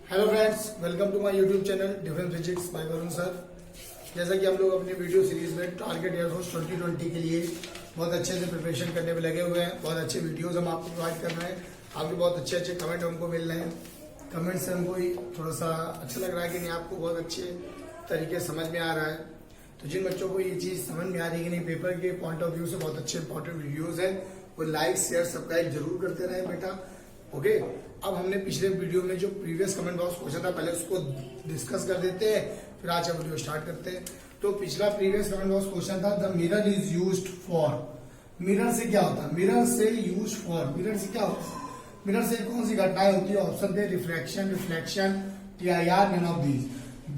Hello friends, welcome to my YouTube channel different physics by Varun sir. जैसा कि हम लोग अपनी वीडियो सीरीज में टारगेट एयरफोर्स 2020 के लिए बहुत अच्छे से प्रिपरेशन करने में लगे हुए हैं। बहुत अच्छे वीडियोस हम आपको प्रोवाइड कर रहे हैं। आपके बहुत अच्छे अच्छे कमेंट हमको मिल रहे हैं। कमेंट से हमको थोड़ा सा अच्छा लग रहा है कि नहीं, आपको बहुत अच्छे तरीके समझ में आ रहा है। तो जिन बच्चों को ये चीज समझ में आ रही है कि नहीं, पेपर के पॉइंट ऑफ व्यू से बहुत अच्छे इंपॉर्टेंट वीडियोज है, वो लाइक शेयर सब्सक्राइब जरूर करते रहे बेटा। ओके, अब हमने पिछले वीडियो में जो प्रीवियस कमेंट बॉक्स क्वेश्चन था, पहले उसको डिस्कस कर देते हैं, फिर आज का वीडियो स्टार्ट करते हैं। तो पिछला प्रीवियस कमेंट बॉक्स क्वेश्चन था, the mirror is used for. Mirror से क्या होता है? मिरर से यूज फॉर, मिरर से क्या होता है? मिरर से कौन सी घटनाएं होती है? ऑप्शन थे reflection, reflection, TIR, none of these.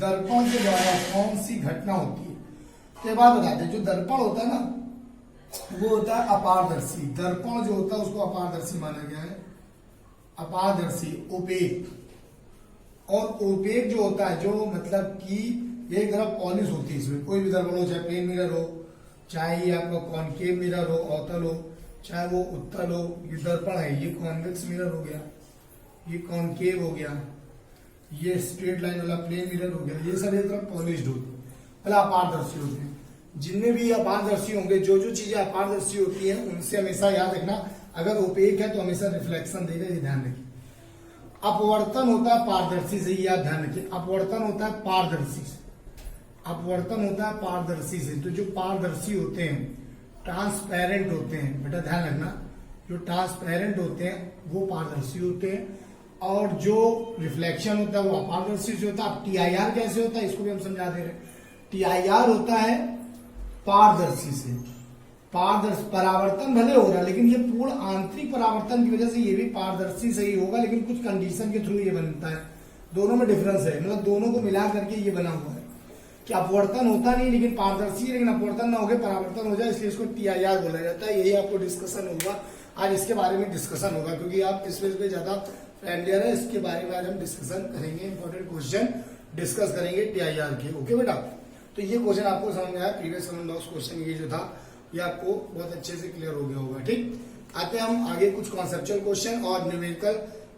दर्पण के द्वारा कौन सी घटना होती है? तो ये बात बताते हैं, जो दर्पण होता है ना, वो होता है अपारदर्शी। दर्पण जो होता है उसको अपारदर्शी माना गया है। अपारदर्शी, ओपेक। और ओपेक जो होता है, जो मतलब कि एक तरफ पॉलिश होती है इसमें। कोई भी दर्पण हो, चाहे प्लेन मिरर हो, चाहे ये आपका कॉनकेव मिरर हो, अवतल हो, चाहे वो उत्तल हो। ये दर्पण है, ये कॉन्वेक्स मिरर हो गया, ये कॉनकेव हो गया, ये स्ट्रेट लाइन वाला प्लेन मिरर हो गया। ये सब एक तरफ पॉलिश्ड होती है, मतलब अपारदर्शी होते हैं। जिनमें भी अपारदर्शी होंगे, जो जो चीजें अपारदर्शी होती हैं, उनसे हमेशा याद रखना, अगर ओपेक है तो हमेशा रिफ्लेक्शन देगा, ये ध्यान रखिए। अपवर्तन होता है पारदर्शी से, ये आप ध्यान रखिए। अपवर्तन होता है पारदर्शी से, अपवर्तन होता है पारदर्शी से। तो जो पारदर्शी होते हैं, ट्रांसपेरेंट होते हैं, बेटा ध्यान रखना, जो ट्रांसपेरेंट होते हैं वो पारदर्शी होते हैं, और जो रिफ्लेक्शन होता है वो अपारदर्शी से होता है। अब TIR कैसे होता है, इसको भी हम समझा दे रहे हैं। TIR होता है पारदर्शी से। परावर्तन भले हो रहा है, लेकिन ये पूर्ण आंतरिक परावर्तन की वजह से ये भी पारदर्शी से ही होगा, लेकिन कुछ कंडीशन के थ्रू ये बनता है। दोनों में डिफरेंस है, मतलब दोनों को मिला करके ये बना हुआ है कि अपवर्तन होता नहीं लेकिन पारदर्शी, लेकिन अपवर्तन ना हो गया परावर्तन हो जाए, इसलिए इसको TIR बोला जाता है। यही आपको डिस्कशन होगा आज, इसके बारे में डिस्कशन होगा, क्योंकि आप इस पेज पे ज्यादा फैमिलियर है। इसके बारे में आज हम डिस्कशन करेंगे, इंपॉर्टेंट क्वेश्चन डिस्कस करेंगे TIR के। ओके बेटा, तो ये क्वेश्चन आपको समझ में आया। प्रीवियस कमेंट बॉक्स क्वेश्चन ये जो था, ये आपको बहुत अच्छे से क्लियर हो गया होगा। ठीक, आते हैं हम आगे कुछ कॉन्सेप्चुअल क्वेश्चन और न्यूमेरिकल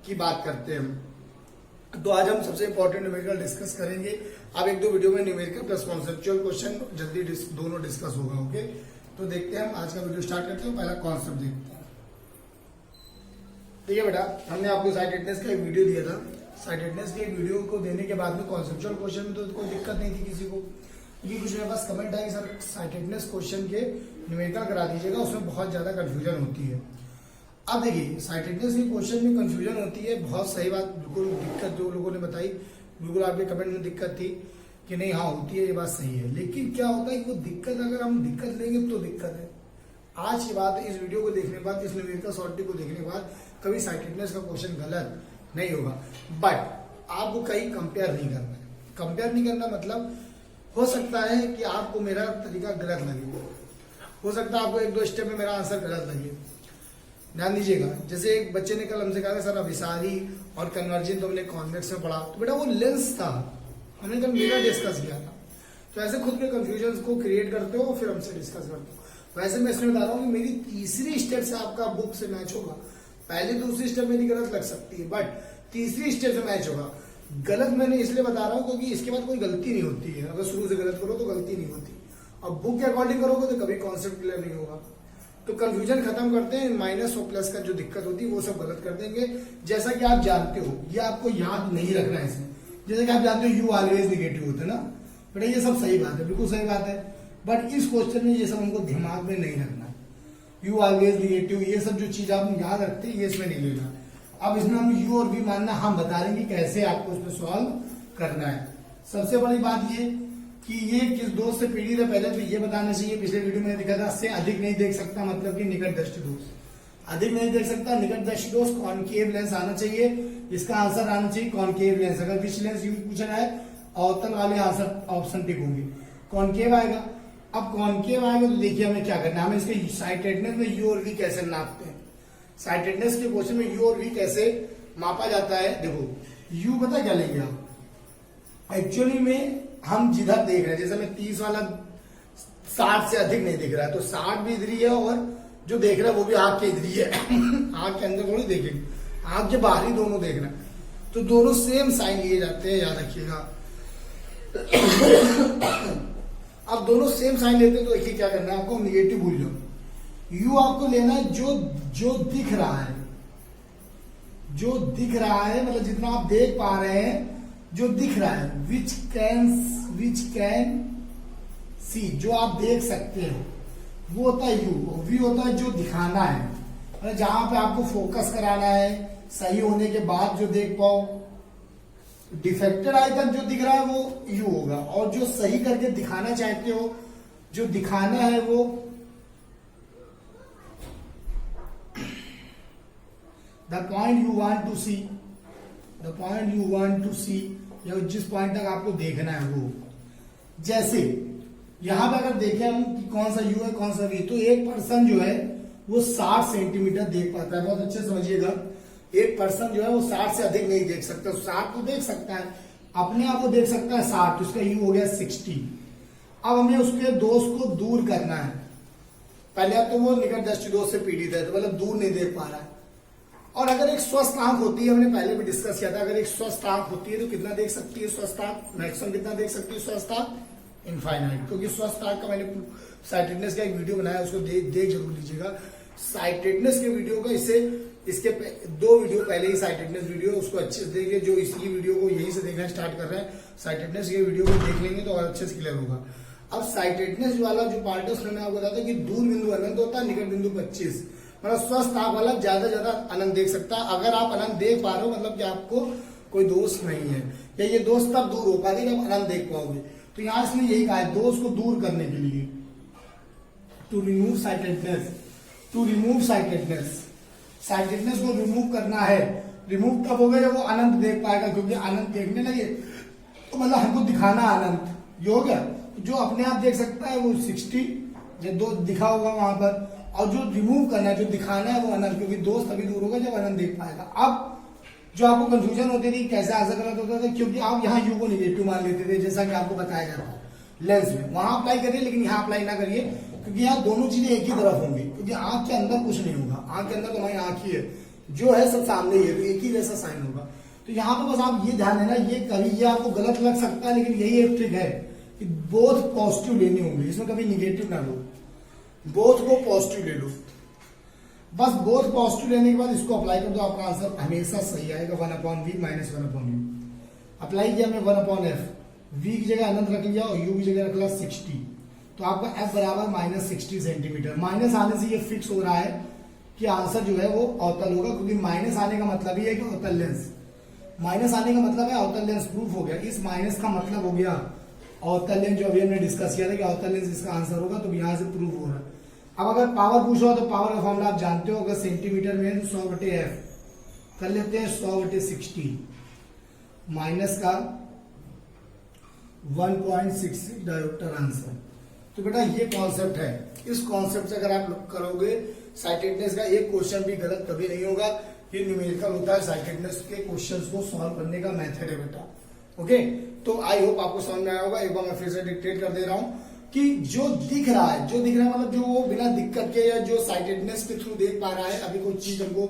की बात करते हैं। तो आज हम सबसे इंपॉर्टेंट न्यूमेरिकल डिस्कस करेंगे। अब एक दो वीडियो में न्यूमेरिकल प्लस कॉन्सेप्चुअल क्वेश्चन जल्दी दोनों डिस्कस होगा। ओके, तो देखते हैं, हम आज का वीडियो स्टार्ट करते हैं। पहला कॉन्सेप्ट देखते हैं। ठीक है बेटा, हमने आपको साइट अटेंडेंस का एक वीडियो दिया था। साइट अटेंडेंस के एक वीडियो को देने के बाद में कॉन्सेप्चुअल क्वेश्चन में तो कोई दिक्कत नहीं थी किसी को, क्योंकि कुछ मेरे पास कमेंट है कि सर साइट अटेंडेंस क्वेश्चन के न्यूमेरिकल करा दीजिएगा, उसमें बहुत ज्यादा कंफ्यूजन होती है। अब देखिए, साइट अटेंडेंस के क्वेश्चन में कंफ्यूजन होती है, बहुत सही बात, बिल्कुल दिक्कत जो लोगों ने बताई, बिल्कुल आपके कमेंट में दिक्कत थी कि नहीं, हाँ होती है, ये बात सही है। लेकिन क्या होता है कि वो दिक्कत, अगर हम दिक्कत लेंगे तो दिक्कत है। आज की बात है, इस वीडियो को देखने के बाद, इस न्यूमेरिकल सॉर्टिंग को देखने के बाद कभी साइट अटेंडेंस का क्वेश्चन गलत नहीं होगा। बट आपको कहीं कंपेयर नहीं करना है। कंपेयर नहीं करना मतलब, हो सकता है कि आपको मेरा तरीका गलत लगे, हो सकता है आपको एक दो स्टेप में मेरा आंसर गलत लगे। ध्यान दीजिएगा, जैसे एक बच्चे ने कल हमसे कहा सर अभिसारी और कन्वर्जन तो हमने कॉन्वेक्स में पढ़ा, तो बेटा वो लेंस था, हमने कल मिरर डिस्कस किया था। तो ऐसे खुद के कंफ्यूजन को क्रिएट करते हो, फिर हमसे डिस्कस करते हो। वैसे मैं इसमें बता रहा हूँ कि मेरी तीसरी स्टेप से आपका बुक से मैच होगा। पहले दूसरी स्टेप मेरी गलत लग सकती है, बट तीसरी स्टेप से मैच होगा। गलत मैंने इसलिए बता रहा हूँ क्योंकि इसके बाद कोई गलती नहीं होती है। अगर शुरू से गलत करो तो गलती नहीं होती, अब बुक के अकॉर्डिंग करोगे तो कभी कॉन्सेप्ट क्लियर नहीं होगा। तो कंफ्यूजन खत्म करते हैं, माइनस और प्लस का जो दिक्कत होती है वो सब गलत कर देंगे। जैसा कि आप जानते हो, ये आपको याद नहीं रखना है इसमें। जैसे कि आप जानते हो यू ऑलवेज निगेटिव होते ना बेटा, ये सब सही बात है, बिल्कुल सही बात है। बट इस क्वेश्चन में ये सब हमको दिमाग में नहीं रखना है। यू ऑलवेज निगेटिव, ये सब जो चीज आप याद रखते हैं, ये इसमें नहीं लेना। अब इसमें हम यू और वी मानना हम बता रहे हैं कि कैसे आपको इसमें सॉल्व करना है। सबसे बड़ी बात ये कि ये किस दोष से पीड़ित है, पहले तो ये बताना चाहिए। पिछले वीडियो में दिखा था, से अधिक नहीं देख सकता, मतलब कि निकट दृष्टि दोष। अधिक नहीं देख सकता, निकट दृष्टि दोष, कॉनकेव लेंस आना चाहिए। इसका आंसर आना चाहिए कॉनकेव लेंस। अगर विच लेंस यूज पूछा जाए, अवतल वाले आंसर ऑप्शन टिक होंगे, कॉनकेव आएगा। अब कॉनकेव आएगा तो देखिए हमें क्या करना है, हमें इसके साइट अटेंडेंस में यू और वी कैसे नापते हैं। साइट अटेंडेंस के क्वेश्चन में यू और वी कैसे मापा जाता है। देखो यू पता क्या लेंगे आप, एक्चुअली में हम जिधर देख रहे हैं, जैसे मैं 30 वाला 60 से अधिक नहीं दिख रहा है, तो 60 भी इधर ही है और जो देख रहा है वो भी आंख के इधर ही है। आंख के अंदर थोड़ी देखेंगे, आंख के बाहर ही दोनों देख रहे हैं। तो दोनों सेम साइन लिए जाते हैं, याद रखिएगा। अब दोनों सेम साइन लेते हैं तो देखिए क्या करना है आपको, निगेटिव भूल जाओ। यू आपको लेना है जो दिख रहा है, जो दिख रहा है, मतलब जितना आप देख पा रहे हैं, जो दिख रहा है, विच कैन सी, जो आप देख सकते हो, वो होता है यू। वी होता है जो दिखाना है, मतलब जहां पे आपको फोकस कराना है, सही होने के बाद जो देख पाओ। डिफेक्टेड आइकन जो दिख रहा है वो यू होगा, और जो सही करके दिखाना चाहते हो, जो दिखाना है वो the point you want to see, the point you want to see, या जिस पॉइंट तक आपको देखना है वो। जैसे यहां पे अगर देखें हम कि कौन सा यू है कौन सा वी, तो एक पर्सन जो है वो 60 सेंटीमीटर देख पाता है। बहुत अच्छे समझिएगा, एक पर्सन जो है वो 60 से अधिक नहीं देख सकता। 60 तो देख सकता है, अपने आप को देख सकता है 60, तो उसका यू हो गया 60। अब हमें उसके दोस्त को दूर करना है। पहले तो वो निकट दृष्टि दोष से पीड़ित है, तो मतलब दूर नहीं देख पा रहा है। और अगर एक स्वस्थ आंख होती है, हमने पहले भी डिस्कस किया था, अगर एक स्वस्थ आंख होती है तो कितना देख सकती है स्वस्थ आंख, मैक्सिमम कितना देख सकती है स्वस्थ आंख, इनफाइनाइट। क्योंकि स्वस्थ आंख का मैंने साइटेडनेस का एक वीडियो बनाया, उसको देख जरूर लीजिएगा। साइटेडनेस के वीडियो का इसके 2 वीडियो पहले ही साइटेडनेस वीडियो, उसको अच्छे से देखिए। जो इसी वीडियो को यहीं से देखना स्टार्ट कर रहे हैं, साइटेडनेस के वीडियो को देख लेंगे तो और अच्छे से क्लियर होगा। अब साइटेडनेस वाला जो पार्ट है उसमें मैं आपको बताता कि दूर बिंदु अनंत होता है, निकट बिंदु 25। मतलब स्वस्थ आंख वाला ज्यादा अनंत देख सकता है। अगर आप अनंत देख पा रहे हो मतलब कि आपको कोई दोष नहीं है, या ये दोष तब दूर हो पाएगी जब अनंत देख पाओगे। तो यहां इसने यही कहा है, दोष को दूर करने के लिए, to remove sightedness, to remove sightedness, sightedness को रिमूव करना है। रिमूव तब होगा जब वो अनंत देख पाएगा, क्योंकि अनंत देखने लगे तो मतलब हमको दिखाना अनंत, ये हो गया। जो अपने आप देख सकता है वो 60, जो दो दिखा होगा वहां पर, और जो रिमूव करना है, जो दिखाना है वो अनंत, क्योंकि दोष तभी दूर होगा जब अनंत देख पाएगा। अब जो आपको कंफ्यूजन होती थी कैसे आंसर गलत होता था, क्योंकि आप यहाँ यू को निगेटिव मान लेते थे, जैसा कि आपको बताया जाता है लेंस में। वहां अप्लाई करिए, लेकिन यहाँ अप्लाई ना करिए, क्योंकि यहाँ दोनों चीजें एक ही तरफ होंगी। क्योंकि आंख के अंदर कुछ नहीं होगा, आंख के अंदर तो हमारी आंख ही है, जो है सब सामने ही है, तो एक ही जैसा साइन होगा। तो यहाँ पे बस आप ये ध्यान देना, ये कभी ये आपको गलत लग सकता है, लेकिन यही एक ट्रिक है कि बोथ पॉजिटिव लेने होंगे, इसमें कभी निगेटिव ना लो, बोथ को पॉजिटिव ले लो। बस बोथ पॉजिटिव लेने के बाद इसको अप्लाई कर दो, आपका आंसर हमेशा सही आएगा। 1/v माइनस 1/u अप्लाई किया हमने 1/f, v की जगह अनंत रख लिया और u की जगह रख लिया 60, तो आपका f बराबर -60 सेंटीमीटर। माइनस आने से ये फिक्स हो रहा है कि आंसर जो है वो अवतल होगा, क्योंकि माइनस आने का मतलब ही है कि अवतल लेंस, माइनस आने का मतलब है अवतल लेंस प्रूफ हो गया। इस माइनस का मतलब हो गया अवतल लेंस, जो अभी हमने डिस्कस किया था कि अवतल लेंस इसका आंसर होगा, तो यहां से प्रूफ हो रहा है। अब अगर पावर पूछो तो पावर का फॉर्मूला आप जानते हो, अगर सेंटीमीटर में है तो 100/f कर लेते हैं, 100/60 माइनस का 1.66 डायोप्टर आंसर। तो बेटा ये कॉन्सेप्ट है, इस कॉन्सेप्ट से अगर आप करोगे साइटेडनेस का एक क्वेश्चन भी गलत कभी नहीं होगा। ये न्यूमेरिकल होता है, साइटेडनेस के क्वेश्चंस को सॉल्व करने का मेथड है बेटा। ओके, तो आई होप आपको समझ में आया होगा। एक बार मैं फिर से डिक्टेट कर दे रहा हूं कि जो दिख रहा है, जो दिख रहा है मतलब जो वो बिना दिक्कत के, या जो साइटेडनेस के थ्रू देख पा रहा है अभी कोई चीज हमको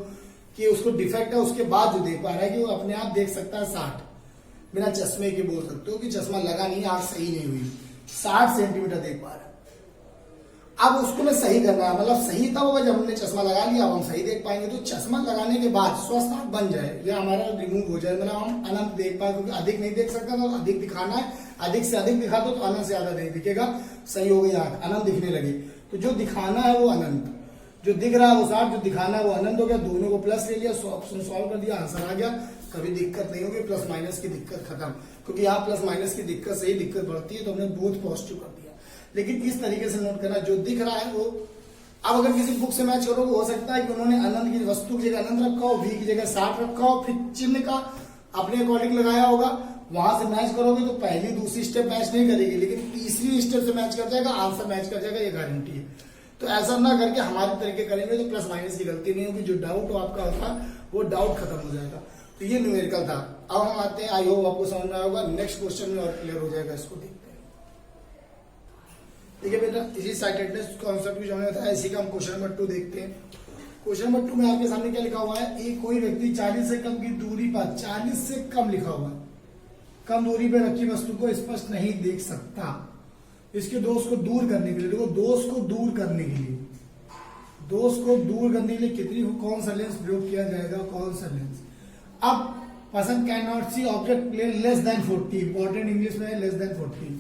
कि उसको डिफेक्ट है, उसके बाद जो देख पा रहा है कि वो अपने आप देख सकता है 60, बिना चश्मे के बोल सकते हो कि चश्मा लगा नहीं, आंख सही नहीं हुई, 60 सेंटीमीटर देख पा रहा है। अब उसको मैं सही करना है, मतलब सही तब होगा जब हमने चश्मा लगा लिया, अब हम सही देख पाएंगे। तो चश्मा लगाने के बाद स्वस्थ आंख बन जाए, या हमारा रिमूव हो जाए, मतलब हम अनंत देख पाए, क्योंकि अधिक नहीं देख सकता तो अधिक दिखाना है, अधिक से अधिक दिखा दो तो अनंत से ज्यादा नहीं दिखेगा, सही हो गई आंख, अनंत दिखने लगे। तो जो दिखाना है वो अनंत, जो दिख रहा है वो 60, जो दिखाना है वो अनंत हो गया। दोनों को प्लस ले लिया, ऑप्शन सॉल्व कर दिया, आंसर आ गया, कभी दिक्कत नहीं होगी। प्लस माइनस की दिक्कत खत्म, क्योंकि यहाँ प्लस माइनस की दिक्कत से ही दिक्कत बढ़ती है, तो हमने बोथ पॉजिटिव कर दिया। लेकिन इस तरीके से नोट करना, जो दिख रहा है वो, अब अगर किसी बुक से मैच करोगे हो सकता है कि उन्होंने अनंत की वस्तु की जगह अनंत रखा हो, वी की जगह 60 रखा हो, फिर चिन्ह का अपने अकॉर्डिंग लगाया होगा, वहां से मैच करोगे तो पहली दूसरी स्टेप मैच नहीं करेगी, लेकिन तीसरी स्टेप से मैच कर जाएगा, आंसर मैच कर जाएगा, ये गारंटी है। तो ऐसा ना करके हमारे तरीके करेंगे तो प्लस माइनस की गलती नहीं होगी, जो डाउट हो आपका होता वो डाउट खत्म हो जाएगा। तो ये न्यूमेरिकल था। अब हम आते हैं, आई होप आपको समझ में आया होगा, नेक्स्ट क्वेश्चन में और क्लियर हो जाएगा, इसको देखते हैं। ठीक है बेटा, इसी साइटेडनेस कॉन्सेप्ट जो हमने बताया, इसी का हम क्वेश्चन नंबर 2 देखते हैं। क्वेश्चन नंबर 2 में आपके सामने क्या लिखा हुआ है, एक कोई व्यक्ति 40 से कम की दूरी पर, 40 से कम लिखा हुआ है, कम दूरी पर रखी वस्तु को स्पष्ट नहीं देख सकता। इसके दोष को दूर करने के लिए, देखो दोष को दूर करने के लिए, दोष को दूर करने के लिए कितनी कौन सा लेंस प्रयोग किया जाएगा, कौन सा लेंस। अब person can not see object less than 40, important English में less than 40।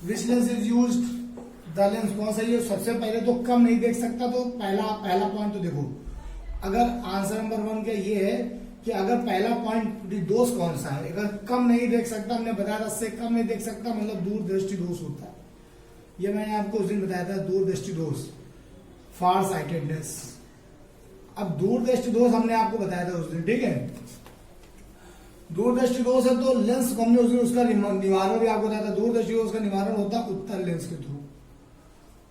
Which lens is used, the lens कौन सा ये, सबसे पहले तो कम नहीं देख सकता, तो पहला पॉइंट तो देखो, अगर आंसर नंबर 1 का ये है कि अगर पहला पॉइंट दोष कौन सा है, अगर कम नहीं देख सकता, हमने बताया था इससे कम नहीं देख सकता मतलब दूरदृष्टि दोष होता है। ये मैंने आपको उस दिन बताया था, दूरदृष्टि दोष, फार साइटेडनेस। अब दूरदृष्टि दोष हमने आपको बताया था उस दिन, ठीक है। दूरदृष्टि दोष है तो लेंस को हमने उस दिन उसका निवारण भी आपको बताया था। दूरदृष्टि दोष का निवारण होता है उत्तल लेंस के थ्रू,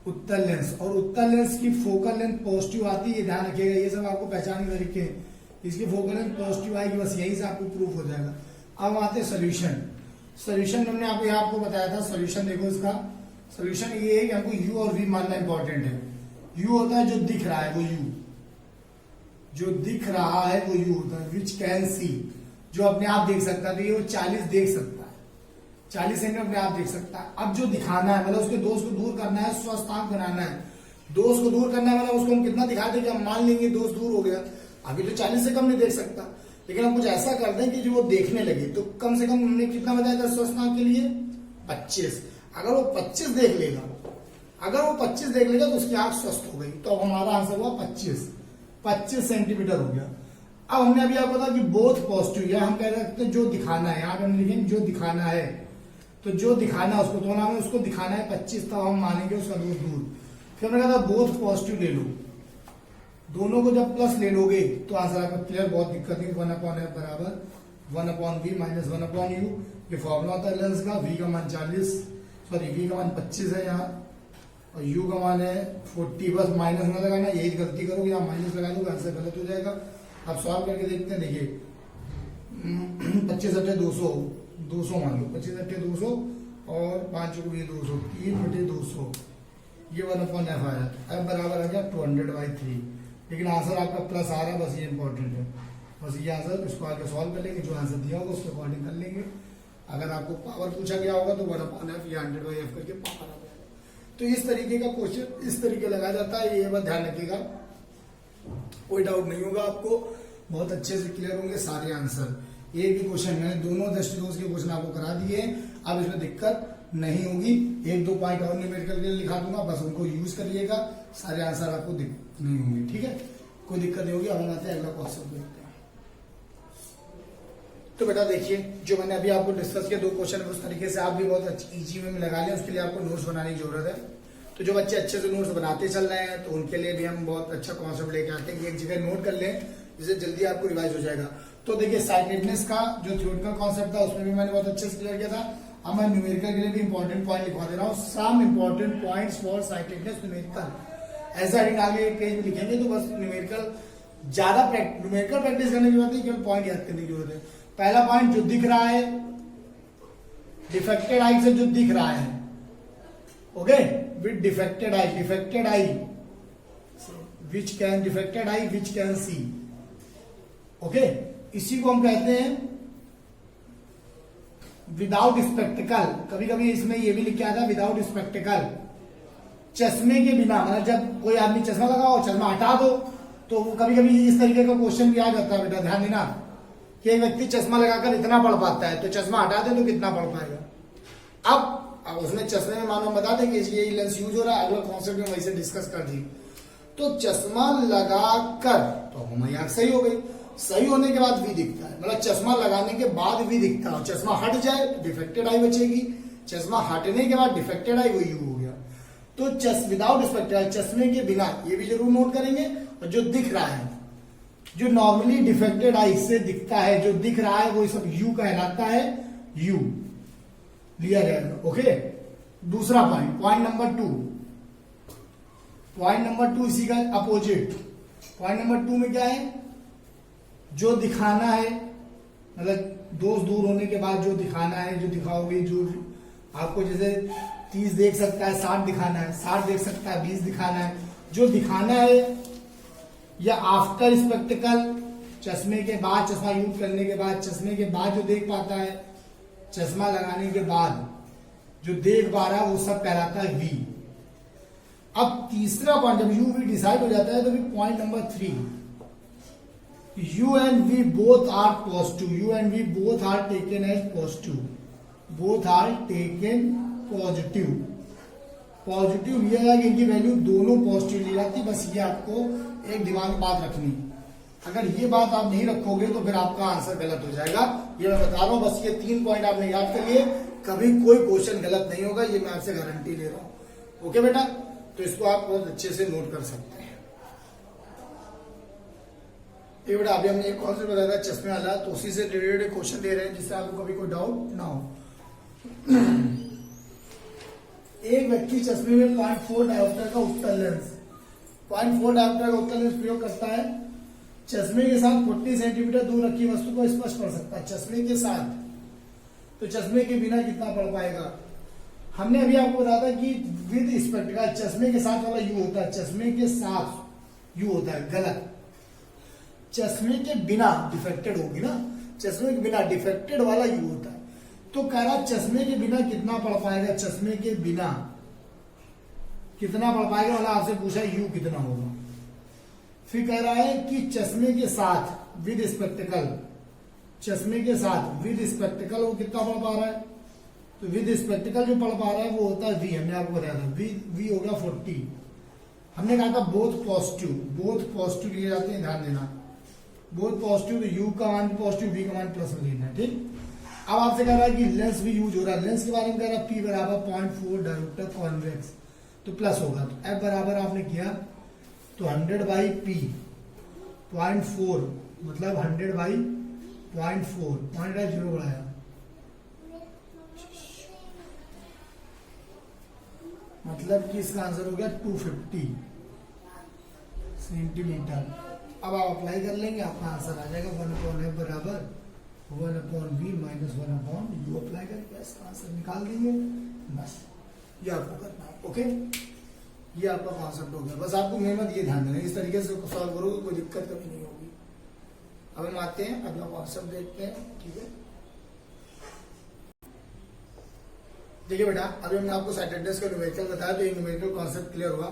उत्तल लेंस। और उत्तल लेंस की फोकल लेंथ पॉजिटिव आती है, ध्यान रखिएगा, ये सब आपको पहचान कर रखे, इसकी फोकल लेंथ पॉजिटिव आएगी, बस यही से आपको प्रूफ हो जाएगा। अब आते हैं सोल्यूशन। सोल्यूशन हमने आपको बताया था, सोल्यूशन देखो इसका, सोल्यूशन ये है कि हमको यू और वी मानना इंपॉर्टेंट है। यू होता है जो दिख रहा है, वो यू, जो दिख रहा है वो यू होता है। विच कैन सी, जो अपने आप देख सकता है, तो ये वो 40 देख सकता है, 40 सेकंड अपने आप देख सकता है। अब जो दिखाना है मतलब उसके दोष को दूर करना है, स्वस्थांक बनाना है। दोष को दूर करना है मतलब उसको हम कितना दिखा देंगे, हम मान लेंगे दोष दूर हो गया। अभी तो 40 से कम नहीं देख सकता, लेकिन हम कुछ ऐसा कर दें कि जो वो देखने लगे, तो कम से कम हमने कितना बताया था स्वस्थांक के लिए, 25। अगर वो 25 देख लेगा, अगर वो 25 देख लेगा तो उसकी आंख स्वस्थ हो गई, तो हमारा आंसर हुआ 25 सेंटीमीटर हो गया। अब हमने अभी आपको बताया कि बोथ पॉजिटिव, या हम कह सकते हैं जो दिखाना है, यहाँ पे हम लिखेंगे जो दिखाना है, तो जो दिखाना है उसको, तो हमें उसको दिखाना है 25, तब हम मानेंगे उसका दोष दूर। फिर हमने कहा था बोथ पॉजिटिव ले लो, दोनों को जब प्लस ले लोगे तो आंसर आपका क्लियर, बहुत दिक्कत नहीं। 1/f बराबर 1/v माइनस 1/u, ये फॉर्मूला होता है लेंस का। v का मान 40, सॉरी v का मान 25 है यहाँ, और u का मान है 40, बस माइनस ना लगाना, यही गलती करोगे, यहाँ माइनस लगा दोगे आंसर गलत हो जाएगा। अब सॉल्व करके देखते हैं, देखिए 25 × 200, 200 मान लो, 25 × 200 और 5 को ये 200, 3/200, ये 1/f आया। अब बराबर आ गया 200/3, लेकिन आंसर आपका प्लस आ रहा है, बस ये इंपॉर्टेंट है। बस ये आंसर, इसको आगे सॉल्व कर लेंगे, जो आंसर दिया होगा उसके अकॉर्डिंग कर लेंगे। अगर आपको पावर पूछा गया होगा तो 1/f या 100/f करके पावर आ जाएगा। तो इस तरीके का क्वेश्चन इस तरीके लगाया जाता है, ये बात ध्यान रखिएगा, कोई डाउट नहीं होगा आपको, बहुत अच्छे से क्लियर होंगे सारे आंसर। एक भी क्वेश्चन मैंने दोनों दृष्टिकोण के क्वेश्चन आपको करा दिए, अब इसमें दिक्कत नहीं होगी। 1-2 पॉइंट और न्यूमेरिकल के लिए लिखा दूंगा, बस उनको यूज करिएगा, सारे आंसर आपको नहीं होंगे, ठीक है, कोई दिक्कत नहीं होगी। अब हम आते हैं अगला क्वेश्चन देखते हैं। तो बेटा देखिए, जो मैंने अभी आपको डिस्कस किया 2 क्वेश्चन उस तरीके से आप भी बहुत इजी वे में लगा लें, उसके लिए आपको नोट्स बनाने की जरूरत है। तो जो बच्चे अच्छे से नोट्स बनाते चल रहे हैं तो उनके लिए भी हम बहुत अच्छा कॉन्सेप्ट लेके आते हैं कि एक जगह नोट कर लें, जिससे जल्दी आपको रिवाइज हो जाएगा। तो देखिए साइटेडनेस का जो थ्योरेटिकल कॉन्सेप्ट था उसमें भी मैंने बहुत अच्छे से क्लियर किया था। अब मैं न्यूमेरिकल के लिए भी इंपॉर्टेंट पॉइंट लिखवा दे रहा हूँ, some important points for sightedness numerical. ऐसा हेडिंग आगे एक पेज में लिखेंगे तो बस न्यूमेरिकल ज्यादा न्यूमेरिकल प्रैक्टिस करने की बात नहीं, केवल पॉइंट याद करने की जरूरत है। पहला पॉइंट, जो दिख रहा है, डिफेक्टेड आई से जो दिख रहा है, okay, with defected I, defected I which can see, okay, इसी को हम कहते हैं विदाउट स्पेक्टिकल। कभी कभी इसमें ये भी लिखा था विदाउट स्पेक्टिकल, चश्मे के बिना, मतलब जब कोई आदमी चश्मा लगाओ चश्मा हटा दो, तो कभी कभी इस तरीके का क्वेश्चन भी आ जाता है बेटा, ध्यान देना कि एक व्यक्ति चश्मा लगाकर इतना पढ़ पाता है, तो चश्मा हटा दे तो कितना पढ़ पाएगा। अब उसमें चश्मे में मानो बता दें कि ये लेंस यूज हो रहा है, अगला कॉन्सेप्ट में वैसे डिस्कस कर दी। तो चश्मा लगाकर तो हमारी आंख सही हो गई, सही होने के बाद वी दिखता है, मतलब चश्मा लगाने के बाद वी दिखता है। चश्मा हट जाए डिफेक्टेड आई बचेगी, चश्मा हटने के बाद डिफेक्टेड आई वो यू हो गया। तो विदाउट स्पेक्टेड, चश्मे के बिना, ये भी जरूर नोट करेंगे। और जो दिख रहा है, जो नॉर्मली डिफेक्टेड आई से दिखता है, जो दिख रहा है वो सब यू कहलाता है, यू लिया जाएगा, ओके। दूसरा पॉइंट, पॉइंट नंबर 2 इसी का अपोजिट। पॉइंट नंबर 2 में क्या है, जो दिखाना है, मतलब दोष दूर होने के बाद जो दिखाना है, जो दिखाओगे, जो आपको जैसे 30 देख सकता है 60 दिखाना है, 60 देख सकता है 20 दिखाना है, जो दिखाना है या आफ्टर स्पेक्टिकल, चश्मे के बाद, चश्मा यूज करने के बाद, चश्मे के बाद जो देख पाता है, चश्मा लगाने के बाद जो देख पा रहा है, वो सब कहलाता है वी। अब तीसरा पॉइंट, जब यू वी डिसाइड हो जाता है तो फिर point number 3, U and V both are positive, U and V both are taken as positive, both are taken positive. Positive ये है कि इनकी वैल्यू दोनों पॉजिटिव ली जाती, बस ये आपको एक दिमाग में बात रखनी। अगर ये बात आप नहीं रखोगे तो फिर आपका आंसर गलत हो जाएगा, ये मैं बता रहा हूं। बस ये 3 पॉइंट आपने याद कर लिए, कभी कोई क्वेश्चन गलत नहीं होगा, ये मैं आपसे गारंटी ले रहा हूं। ओके बेटा, तो इसको आप बहुत अच्छे से नोट कर सकते हैं। ये बेटा अभी हमने एक कॉन्सेप्ट बताया था चश्मे वाला, तो उसी से रिलेटेड क्वेश्चन दे रहे हैं जिससे आपको कभी कोई डाउट ना हो। एक व्यक्ति चश्मे में 0.4 डायोप्टर का उत्तल लेंस, 0.4 डायोप्टर का उत्तल लेंस प्रयोग करता है। चश्मे के साथ 40 सेंटीमीटर दूर रखी वस्तु को स्पष्ट पढ़ सकता है। चश्मे के साथ, तो चश्मे के बिना कितना पढ़ पाएगा? हमने अभी आपको बताया था कि विद स्पेक्टिकल, चश्मे के साथ वाला यू होता है, चश्मे के साथ यू होता है, गलत। चश्मे के बिना डिफेक्टेड होगी ना, चश्मे के बिना डिफेक्टेड वाला यू होता है। तो कह रहा चश्मे के बिना कितना पढ़ पाएगा, चश्मे के बिना कितना पढ़ पाएगा वाला आपसे पूछा यू कितना होगा। फिर कह रहा है कि चश्मे के साथ विद स्पेक्टिकल, चश्मे के साथ विद स्पेक्टिकल वो कितना पढ़ पा रहा है, तो विद स्पेक्टिकल जो पढ़ पा रहा है वो होता है वी, हमने आपको बताया था वी हो गया 40। हमने कहा था बोथ पॉजिटिव लिए जाते हैं, ध्यान देना, बोथ पॉजिटिव, तो यू का मान पॉजिटिव, वी का मान प्लस में लेना है, ठीक। अब आपसे कह रहा है कि लेंस भी यूज हो रहा है, लेंस के बारे में कह रहा है पी बराबर 0.4 डायोप्टर कॉन्वेक्स, तो प्लस होगा, तो एफ बराबर आपने किया तो 100 बाई पी 0.4 मतलब 100 बाई 0.4, 0.0 बढ़ाया, मतलब कि इसका आंसर हो गया 250 सेंटीमीटर। अब आप अप्लाई कर लेंगे, आपका आंसर आ जाएगा 1/f बराबर 1/v माइनस 1/u। अप्लाई करके इसका आंसर निकाल देंगे, बस ये आपको करना है। ओके, ये आपका कॉन्सेप्ट हो गया। बस आपको मेहनत ये ध्यान देना, इस तरीके से सॉल्व करोगे कोई दिक्कत कभी नहीं होगी। अब हम आते हैं अगला कॉन्सेप्ट देखते हैं, ठीक है। देखिए बेटा, अभी हमने आपको साइड का न्यूमेरिकल बताया, तो ये न्यूमेरिकल कॉन्सेप्ट क्लियर हुआ।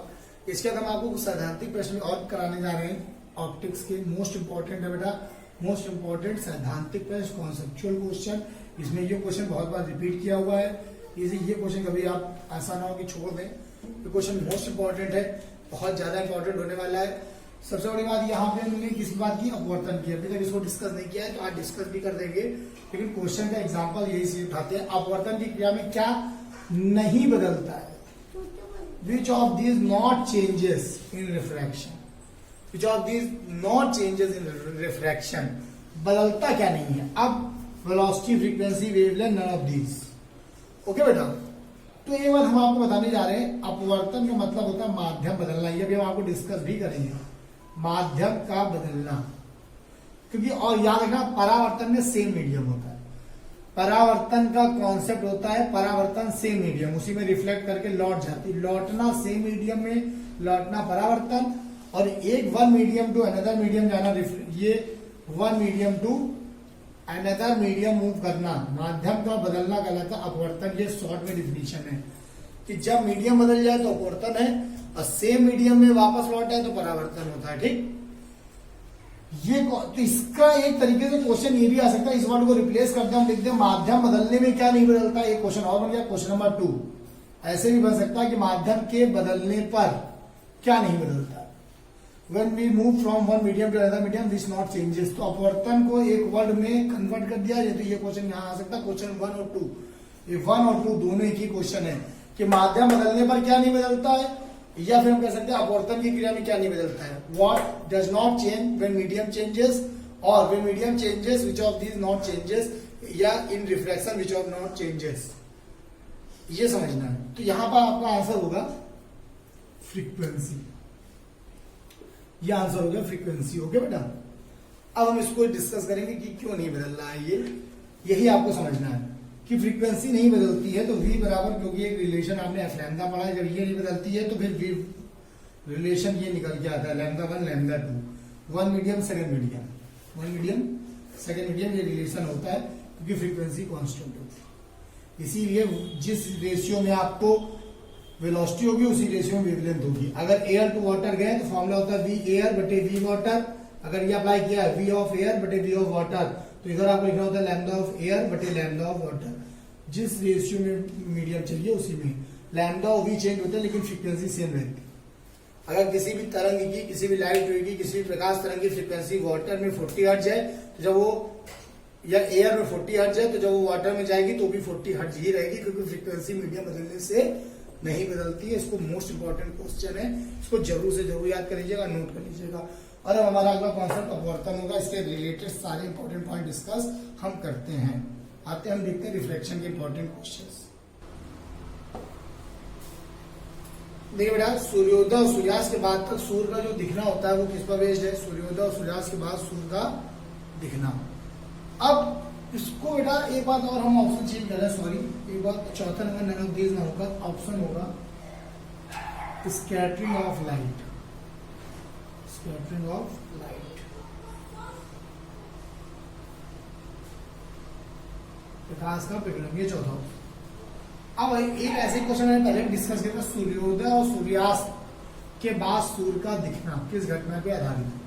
इसके बाद हम आपको कुछ सैद्धांतिक प्रश्न और कराने जा रहे हैं ऑप्टिक्स के। मोस्ट इंपॉर्टेंट है बेटा, मोस्ट इंपॉर्टेंट सैद्धांतिक प्रश्न, कॉन्सेप्चुअल क्वेश्चन। इसमें ये क्वेश्चन बहुत बार रिपीट किया हुआ है, ये क्वेश्चन कभी आप ऐसा ना हो कि छोड़ दें। ये क्वेश्चन मोस्ट इंपॉर्टेंट है, बहुत ज्यादा इंपॉर्टेंट होने वाला है। सबसे बड़ी बात यहाँ पे हमने किसी बात की अपवर्तन की, अभी तक इसको डिस्कस नहीं किया है, तो आज डिस्कस भी कर देंगे। लेकिन क्वेश्चन का एग्जांपल यही से उठाते हैं, अपवर्तन की क्रिया में क्या नहीं बदलता है। Which of these not changes in refraction, which of these not changes in refraction, बदलता क्या नहीं है। अब velocity, frequency, wavelength, none of these. Okay बेटा, तो ये बात हम आपको बताने जा रहे हैं। अपवर्तन का मतलब होता है माध्यम बदलना, ये भी हम आपको डिस्कस भी करेंगे, माध्यम का बदलना। क्योंकि और याद रखना, परावर्तन में सेम मीडियम होता है, परावर्तन का कॉन्सेप्ट होता है परावर्तन सेम मीडियम, उसी में रिफ्लेक्ट करके लौट जाती, लौटना सेम मीडियम में, लौटना परावर्तन, और एक one medium to another medium जाना, ये one medium to another medium move करना, माध्यम का बदलना कहलाता है अपवर्तन। ये शॉर्ट में डिफिनीशन है कि जब मीडियम बदल जाए तो अपवर्तन है, और सेम मीडियम में वापस लौट आए तो परावर्तन होता है, ठीक। ये तो इसका एक तरीके से क्वेश्चन ये भी आ सकता है, इस वर्ड को रिप्लेस करते हैं, हम लिखते हैं माध्यम बदलने में क्या नहीं बदलता। एक क्वेश्चन और बन गया, क्वेश्चन नंबर 2। ऐसे भी बन सकता है कि माध्यम के बदलने पर क्या नहीं बदलता। When we move from one medium to another medium, this not changes। तो अपवर्तन को एक वर्ड में कन्वर्ट कर दिया जाए, तो ये क्वेश्चन यहाँ आ सकता है, क्वेश्चन 1 और 2। ये 1 और 2 दोनों एक ही क्वेश्चन है कि माध्यम बदलने पर क्या नहीं बदलता है, या फिर हम कह सकते हैं अपवर्तन की क्रिया में क्या नहीं बदलता है। What does not change when medium changes, और when medium changes which of these not changes, या in refraction which of not changes, ये समझना है। तो यहां पर आपका आंसर होगा फ्रीक्वेंसी, ये आंसर हो गया फ्रीक्वेंसी। ओके बेटा, अब हम इसको डिस्कस करेंगे कि क्यों नहीं बदल रहा है। यही आपको समझना है कि फ्रीक्वेंसी नहीं बदलती है तो v बराबर, क्योंकि एक रिलेशन आपने एफ लैम्डा पढ़ा है, जब ये नहीं बदलती है तो फिर v रिलेशन ये निकल के आता है lambda 1 lambda 2। One medium second medium, one medium second medium, ये रिलेशन होता है क्योंकि फ्रीक्वेंसी कांस्टेंट होती है। इसीलिए जिस रेशियो में आपको वेलोसिटी होगी उसी रेशियो में वेवलेंथ होगी। अगर एयर टू वाटर गए तो फॉर्मूला होता है वी एयर बटे वी वाटर। अगर ये अप्लाई किया है वी ऑफ एयर बटे वी ऑफ वाटर, तो इधर आपको लिखना होता है लैम्डा ऑफ एयर बटे लैम्डा ऑफ वाटर। जिस रेशियो में मीडियम चाहिए उसी में लैम्डा और वी चेंज होते हैं लेकिन फ्रीक्वेंसी सेम रहती है। अगर किसी भी तरंग की, किसी भी लाइट रे की, किसी भी प्रकाश तरंग की फ्रीक्वेंसी वाटर में 40 हर्ट्ज है, तो जब वो या एयर में 40 हर्ट्ज है, तो जब वो वाटर में जाएगी तो भी 40 हर्ट्ज ही रहेगी, क्योंकि फ्रीक्वेंसी मीडियम बदलने से नहीं बदलती है। इसको मोस्ट इंपॉर्टेंट क्वेश्चन है, इसको जरूर से जरूर याद कर लीजिएगा, नोट कर लीजिएगा। और अब हमारा अगला कॉन्सेप्ट अपवर्तन होगा। इसके रिलेटेड सारे इंपॉर्टेंट पॉइंट डिस्कस हम करते हैं। आते हम देखते हैं रिफ्लेक्शन के इंपॉर्टेंट क्वेश्चंस। देखिए बेटा, सूर्योदय और सूर्यास्त के बाद तक सूर्य का जो दिखना होता है वो किस पर बेस्ड है? सूर्योदय और सूर्यास्त के बाद सूर्य का दिखना। अब इसको बेटा एक बात और हम ऑप्शन चेंज कर रहे हैं, सॉरी एक बात, चौथा नंबर नंबर ना होगा, ऑप्शन होगा scattering of light, scattering of light, प्रकाश का विकिरण, ये चौथा। अब एक ऐसे क्वेश्चन है पहले डिस्कस किया था, सूर्योदय और सूर्यास्त के बाद सूर्य का दिखना किस घटना पे आधारित है।